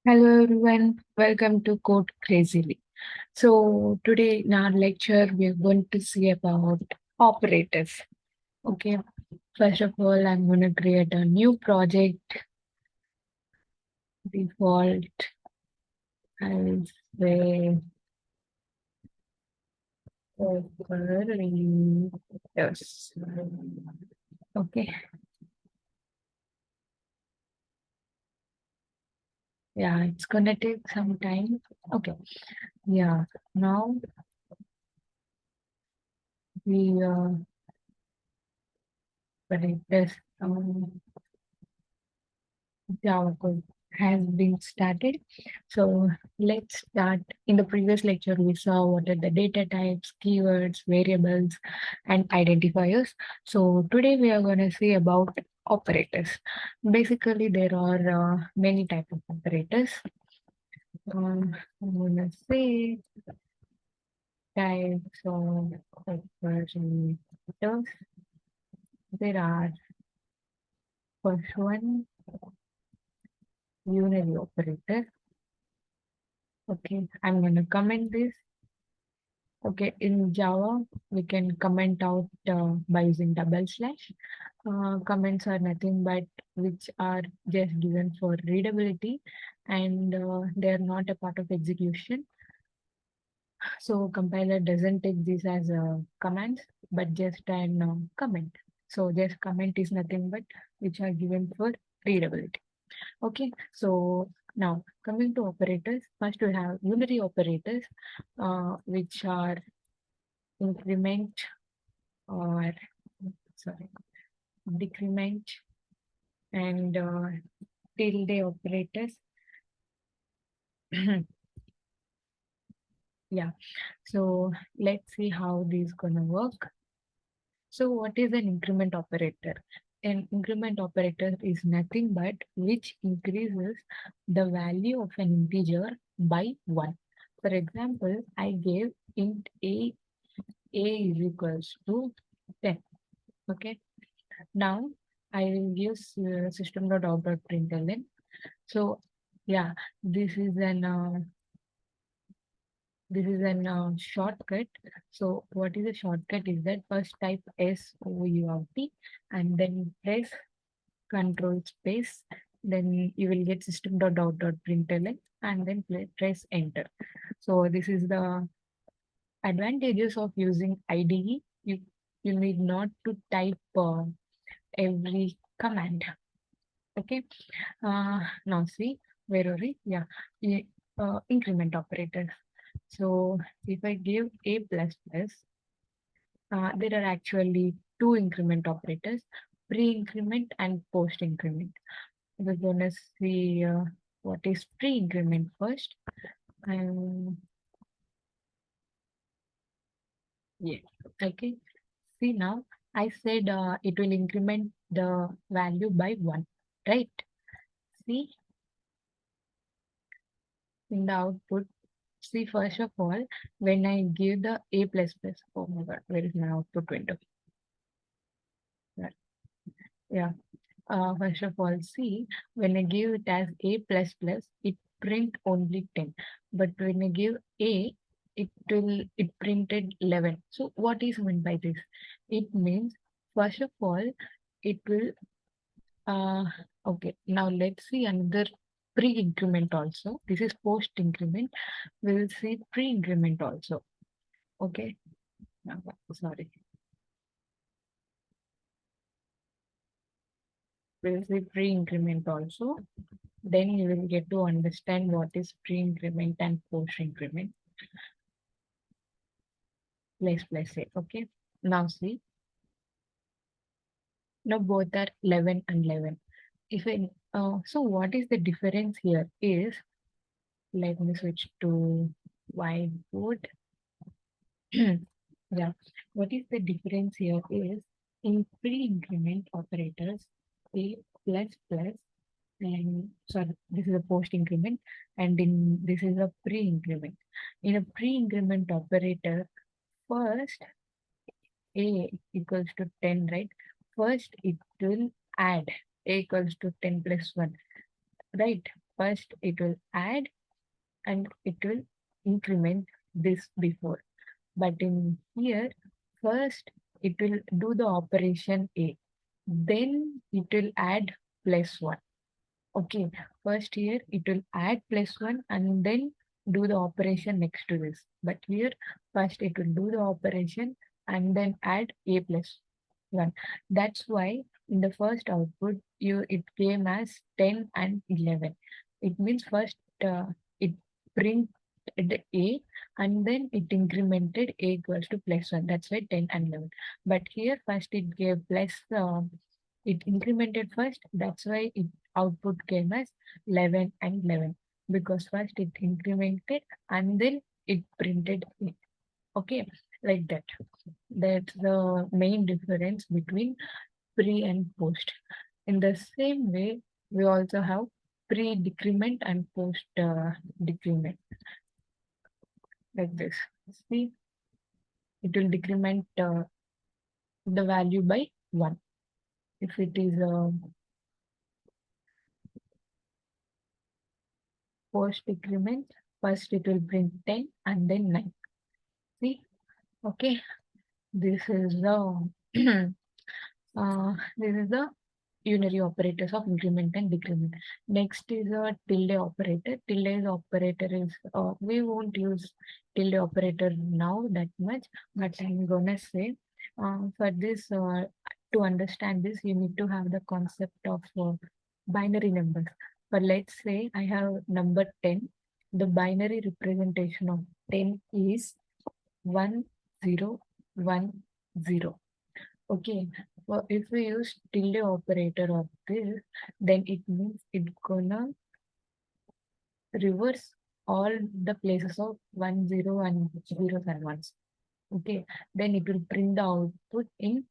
Hello everyone, welcome to CodeCrazily. So today in our lecture we are going to see about operators. Okay, first of all I'm going to create a new project. Default, I'll say operators. Okay, yeah, it's gonna take some time. Okay, yeah, now we operators. Java code has been started. So let's start. In the previous lecture, we saw what are the data types, keywords, variables, and identifiers. So today we are going to see about operators. Basically, there are many types of operators. I'm going to say types of operators. There are first one, unary operator. Okay, I'm going to comment this. Okay, in Java, we can comment out by using double slash. Comments are nothing but which are just given for readability and they are not a part of execution. So compiler doesn't take this as a command, but just an comment. So just comment is nothing but which are given for readability. Okay, so now coming to operators, first we have unary operators, which are increment or sorry, decrement and tilde operators. Yeah, so let's see how this gonna work. So what is an increment operator? An increment operator is nothing but which increases the value of an integer by 1. For example, I gave int a is equals to 10. Okay, now I will use system.out.println. So yeah, this is an shortcut. So what is a shortcut is that first type SOUT and then press control space. Then you will get system.out.println and then press enter. So this is the advantages of using IDE. You need not to type every command. Okay. Now see, where are we? Yeah, increment operators. So if I give a plus plus, there are actually two increment operators, pre-increment and post-increment. We're gonna see what is pre-increment first. And yeah, okay. See now, I said it will increment the value by 1, right? See in the output. See, first of all, when I give the A plus plus, oh my god, where is my output window? Right. Yeah. First of all, see, when I give it as A plus plus, it print only 10. But when I give A, it printed 11. So what is meant by this? It means, first of all, it will uh okay. Now let's see another pre-increment also. This is post-increment. We will see pre-increment also. Okay. No, sorry. We'll see pre-increment also. Then you will get to understand what is pre-increment and post-increment. Let's say, okay. Now see, now both are 11 and 11. So what is the difference here is, let me switch to whiteboard. Yeah, what is the difference here is in pre-increment operators, a plus plus and sorry, this is a post increment and in this is a pre-increment. In a pre-increment operator, first a equals to 10, right? First it will add a equals to 10 plus 1, right? first it will add and it will increment this before. But in here, first it will do the operation A, then it will add plus 1. Okay, first here it will add plus 1 and then do the operation next to this. But here, first it will do the operation and then add A plus 1. That's why in the first output, it came as 10 and 11. It means first it printed A and then it incremented A equals to plus 1. That's why 10 and 11. But here, first it gave plus, it incremented first. That's why it output came as 11 and 11 because first it incremented and then it printed it. Okay, like that. That's the main difference between pre and post. In the same way, we also have pre-decrement and post-decrement, like this. See, it will decrement the value by 1. If it is post decrement, first it will print 10 and then 9. See, okay, this is the this is the unary operators of increment and decrement. Next is a tilde operator. Tilde operator is we won't use tilde operator now that much, but I'm gonna say for this to understand this, you need to have the concept of binary numbers. But let's say I have number 10. The binary representation of 10 is 1010. Okay, well, if we use tilde operator of this, then it means it's gonna reverse all the places of 10 and zeros and ones. Okay, then it will print the output in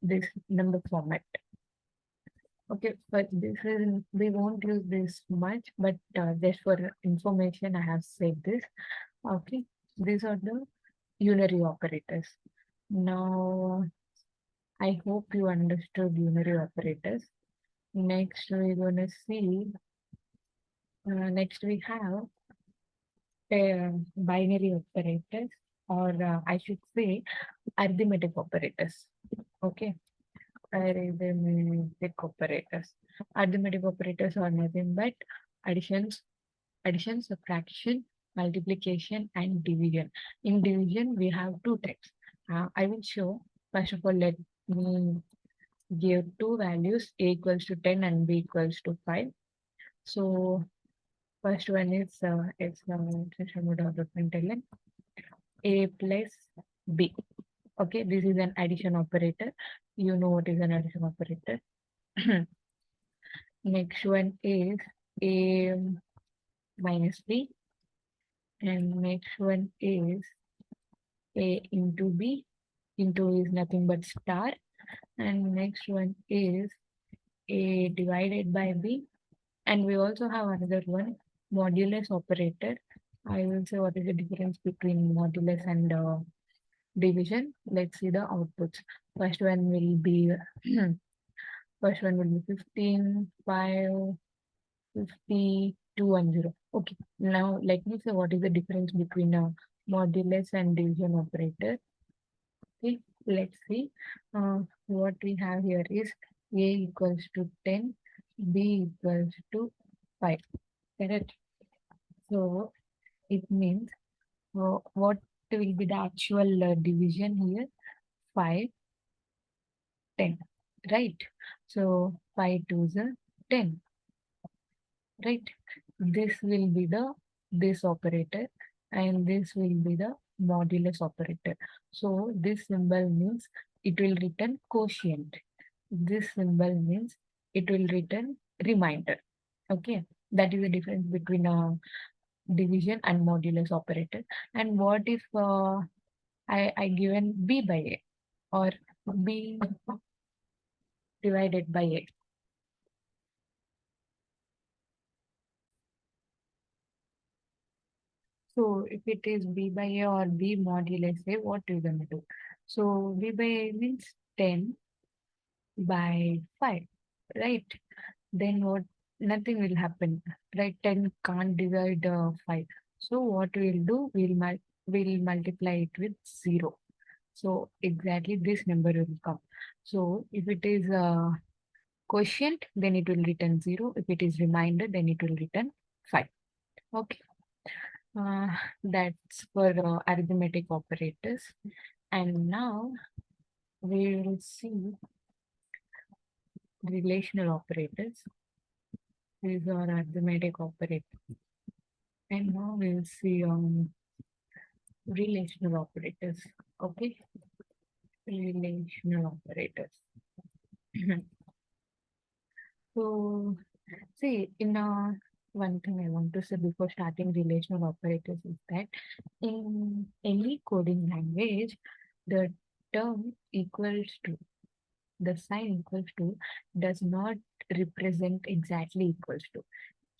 this number format. Okay, but this is we won't use this much, but just for information, I have said this. Okay, these are the unary operators. Now, I hope you understood unary operators. Next, we're gonna see. Next, we have binary operators, or I should say, arithmetic operators. Okay, arithmetic operators. Arithmetic operators are nothing but addition, subtraction, multiplication, and division. In division, we have two types. I will show. First of all, let me give two values, a equals to 10 and b equals to 5. So first one is a plus b. Okay, this is an addition operator. You know what is an addition operator. Next one is a minus b, and next one is a into b. Into is nothing but star, and next one is a divided by b. And we also have another one, modulus operator. I will say what is the difference between modulus and division. Let's see the outputs. First one will be first one will be 15, 5, 50, 2, and 0. Okay. Now let me say what is the difference between a modulus and division operator. Okay. Let's see. What we have here is a equals to 10, b equals to 5. Correct. So it means what will be the actual division here? 5, 10, right? So 5 to the 10, right? This will be the this operator and this will be the modulus operator. So this symbol means it will return quotient. This symbol means it will return remainder. Okay, that is the difference between a division and modulus operator. And what if I given b by a or b divided by a? So if it is b by a or b modulus a, what are you gonna do? So b by a means 10 by 5, right? Then what? nothing will happen, right? 10 can't divide 5. So what we'll do, we'll multiply it with 0. So exactly this number will come. So if it is quotient, then it will return 0. If it is remainder, then it will return 5. Okay. Uh, that's for arithmetic operators. And now we will see relational operators. These are arithmetic operators. And now we will see relational operators. Okay, relational operators. So, see, in one thing I want to say before starting relational operators is that in any coding language, the term equals to, the sign equals to does not represent exactly equals to.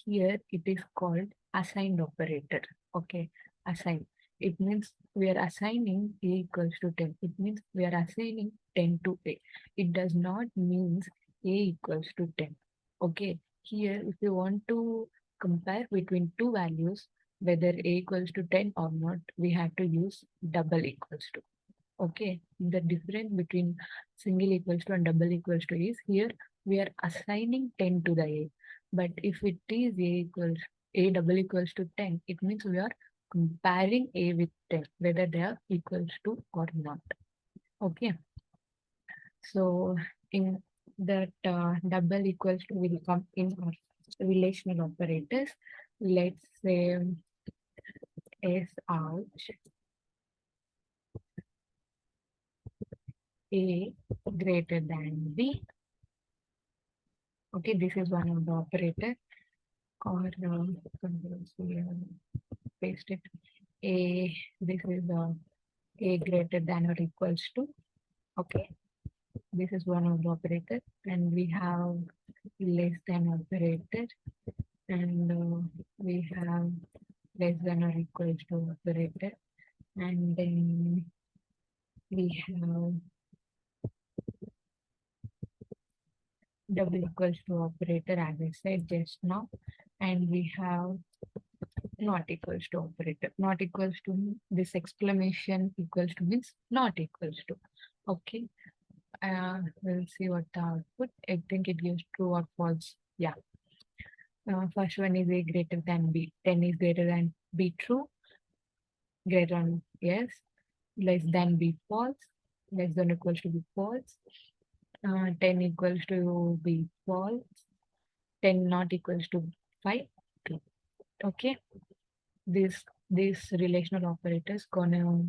Here it is called assigned operator. Okay, assign. It means we are assigning a equals to 10. It means we are assigning 10 to a. It does not means a equals to 10. Okay, here if you want to compare between two values, whether a equals to 10 or not, we have to use double equals to. Okay, the difference between single equals to and double equals to is here we are assigning 10 to the a. But if it is a equals a double equals to 10, it means we are comparing a with 10, whether they are equals to or not. Okay, so in that double equals to will come in our relational operators. Let's say S out a greater than b. Okay, this is one of the operator. Or control C, paste it. A, this is a greater than or equals to. Okay, this is one of the operator, and we have less than operator, and we have less than or equals to operator, and then we have double equals to operator, as I said just now, and we have not equals to operator. Not equals to, this exclamation equals to means not equals to. Okay. We'll see what the output. I think it gives true or false. Yeah. First one is a greater than b. 10 is greater than b true. Greater than yes. Less than b false. Less than equals to b false. 10 equals to b false. 10 not equals to 5 true. Okay. These relational operators gonna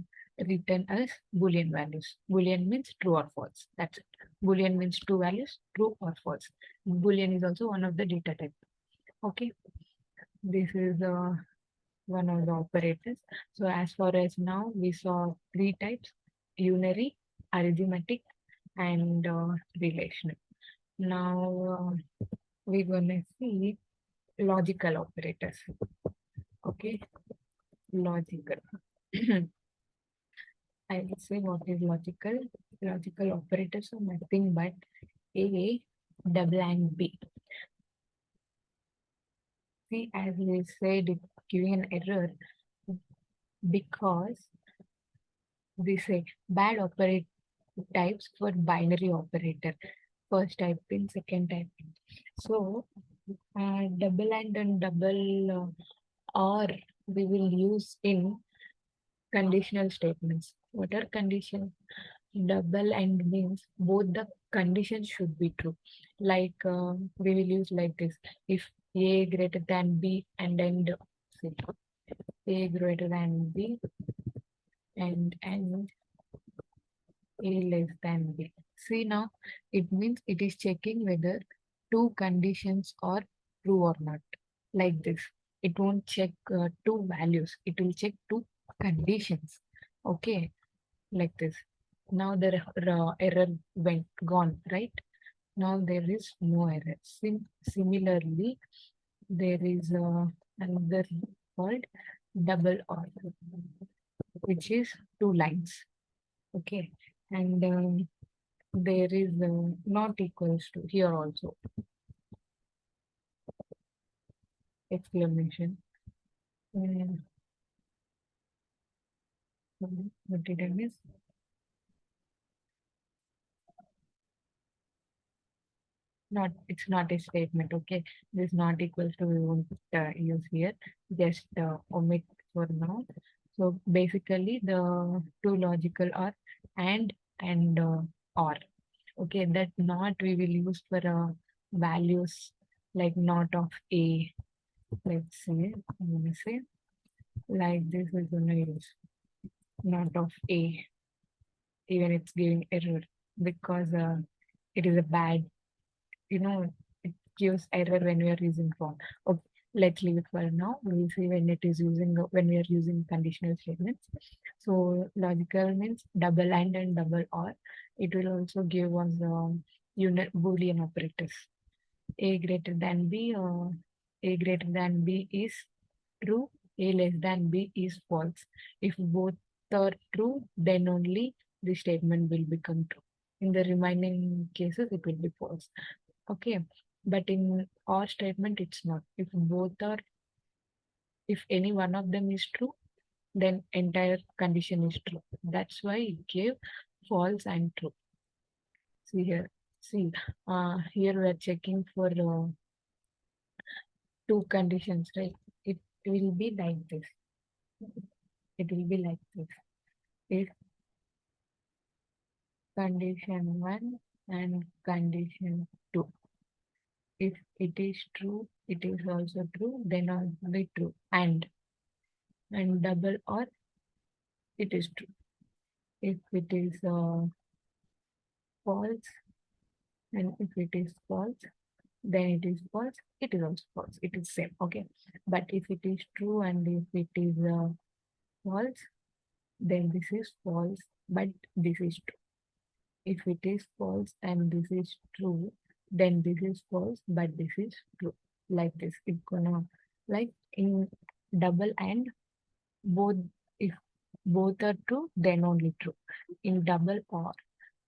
return as Boolean values. Boolean means true or false. That's it. Boolean means two values, true or false. Boolean is also one of the data type. Okay, this is one of the operators. So as far as now, we saw three types: unary, arithmetic, and relational. Now we're gonna see logical operators. Okay, logical. I will say what is logical. Logical operators are nothing but A, double and B. See, as we said, it giving an error because we say bad operate types for binary operator. First type in, second type in. So, double and double or we will use in conditional statements. What are conditions? Double and means both the conditions should be true. Like we will use like this: if a greater than b and say a greater than b and a less than b. See now, it means it is checking whether two conditions are true or not. Like this, it won't check two values. It will check two conditions. Okay, like this. Now the error went gone, right? Now there is no error. Similarly, there is another called double or, which is two lines. Okay, and there is not equals to here also. exclamation. Mm, what did I miss? Not, it's not a statement, okay? This not equals to we won't use here. Just omit for now. So basically the two logical are and or. Okay, that not we will use for values like not of a. Let's say, I'm gonna say like this we're gonna use not of a, even it's giving error because it is a bad, you know, it gives error when we are using for. Okay, let's leave it for now. We'll see when it is using when we are using conditional statements. So logical means double and double or. It will also give us unit Boolean operators. A greater than B, A greater than B is true, A less than B is false. If both are true, then only the statement will become true. In the remaining cases, it will be false. Okay, but in our statement, it's not. If both are, if any one of them is true, then entire condition is true. That's why it gave false and true. See here. See, here we are checking for two conditions, right? It will be like this. It will be like this. If condition 1 and condition 2. If it is true, it is also true, then only true. And double or it is true. If it is false, and if it is false, then it is false. It is also false. It is same. Okay. But if it is true and if it is false, then this is false, but this is true. If it is false and this is true, then this is false, but this is true. Like this, it's gonna like in double and both. If both are true, then only true. In double or,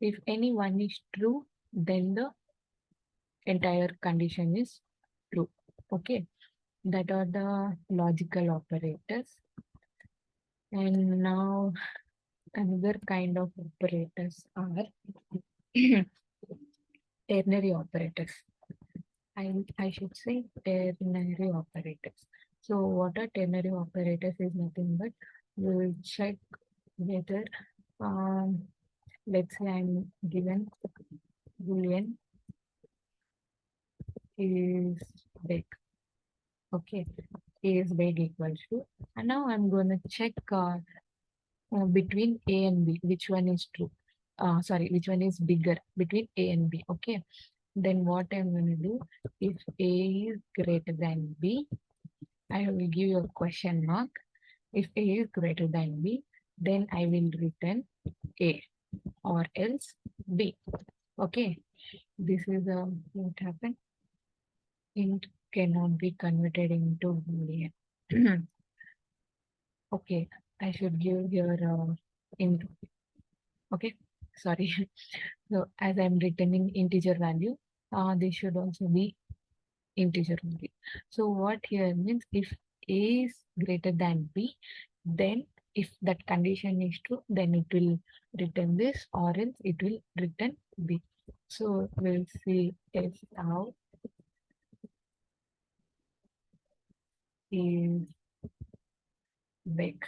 if any one is true, then the entire condition is true. Okay, that are the logical operators. And now another kind of operators are ternary operators. I should say ternary operators. So what are ternary operators is nothing but we will check whether let's say I'm given boolean is big. Okay, is big equals to, and now I'm going to check between A and B, which one is true. Sorry, which one is bigger between A and B. Okay, then what I'm going to do, if A is greater than B, I will give you a question mark. If A is greater than B, then I will return A or else B. Okay, this is what happened. Int cannot be converted into Boolean. Okay, I should give here int. Okay, sorry. So as I'm returning integer value, this should also be integer only. So what here means if A is greater than B, then if that condition is true, then it will return this or else it will return B. So we'll see if now is big.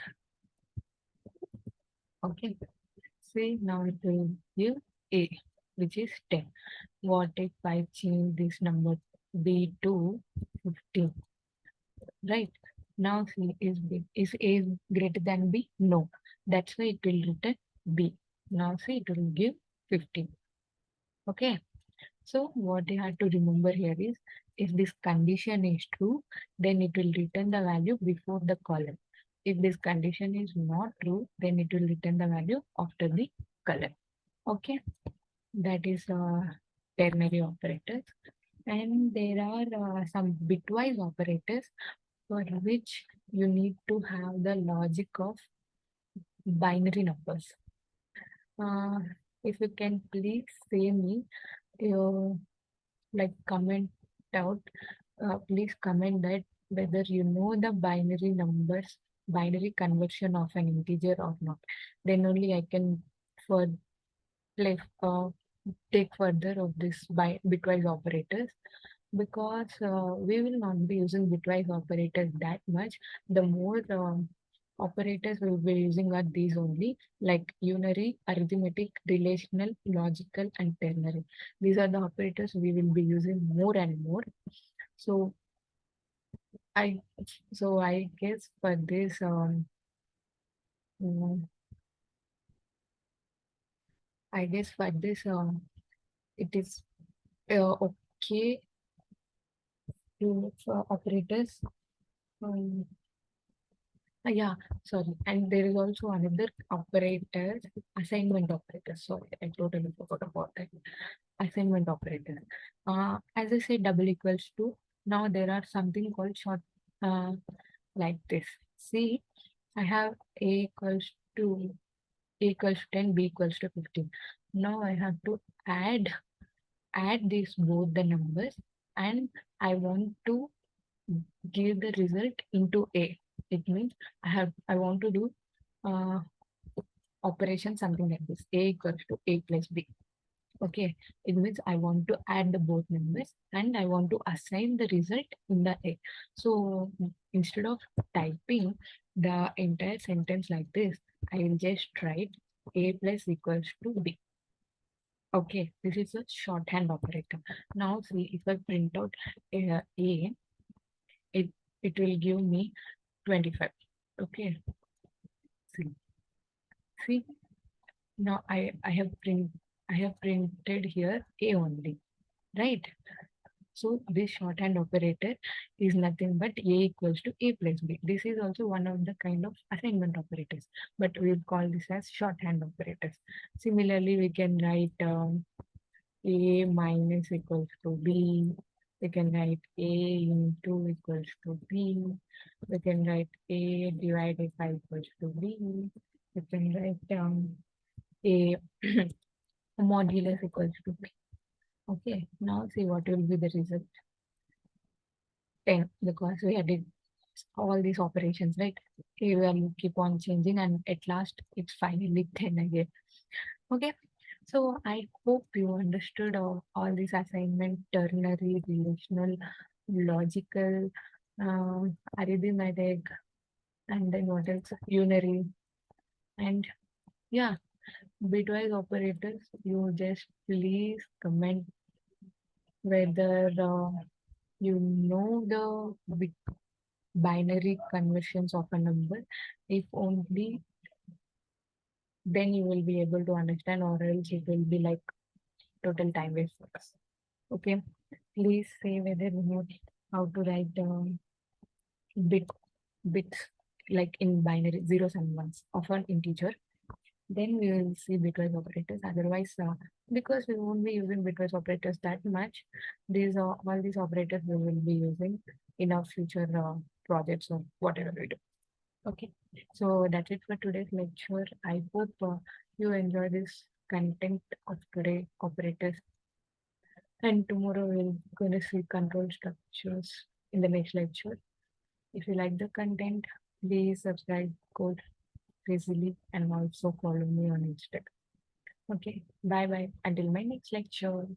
Okay. See now it will give A, which is 10. What if I change this number B to 15? Right. Now C is big. Is A greater than B? No. That's why it will return B. Now see it will give 15. Okay. So what you have to remember here is if this condition is true, then it will return the value before the column. If this condition is not true, then it will return the value after the column. Okay. That is ternary operators. And there are some bitwise operators for which you need to have the logic of binary numbers. Uh, if you can please say me, like comment out, please comment that whether you know the binary conversion of an integer or not. Then only I can for like take further of this by bitwise operators, because we will not be using bitwise operators that much. The more operators we'll be using are these only, like unary, arithmetic, relational, logical, and ternary. These are the operators we will be using more and more. So I I guess for this mm, I guess for this it is okay to for operators. Um, yeah, sorry. And there is also another operator, assignment operator. Sorry, I totally forgot about that. Assignment operator. As I said, double equals to. Now there are something called short, uh, like this. See, I have a equals to a equals to 10, b equals to 15. Now I have to add these both the numbers, and I want to give the result into A. It means I want to do uh, operation something like this. A equals to A plus B. Okay, it means I want to add the both numbers and I want to assign the result in the A. So instead of typing the entire sentence like this, I will just write A plus equals to B. Okay, this is a shorthand operator. Now see, if I print out A, it it will give me 25. Okay, see, see, now I have printed here A only, right? So this shorthand operator is nothing but A equals to A plus B. This is also one of the kind of assignment operators, but we'll call this as shorthand operators. Similarly, we can write A minus equals to B. We can write A into equals to B. We can write A divided by equals to B. We can write down A modulus equals to B. Okay, now see what will be the result. 10, because we had did all these operations, right? We will keep on changing and at last it's finally 10 again. Okay, so I hope you understood all these assignment, ternary, relational, logical, arithmetic, and then what else? Unary. And yeah, bitwise operators, you just please comment whether you know the binary conversions of a number. If only then you will be able to understand, or else it will be like total time waste for us. Okay, please say whether you know how to write bit bits like in binary zeros and ones of an integer. Then we will see bitwise operators. Otherwise, because we won't be using bitwise operators that much, these are all these operators we will be using in our future projects or whatever we do. Okay, so that's it for today's lecture. I hope you enjoy this content of today operators. And tomorrow we're going to see control structures in the next lecture. If you like the content, please subscribe, code Crazily, and also follow me on Instagram. Okay, bye bye. Until my next lecture.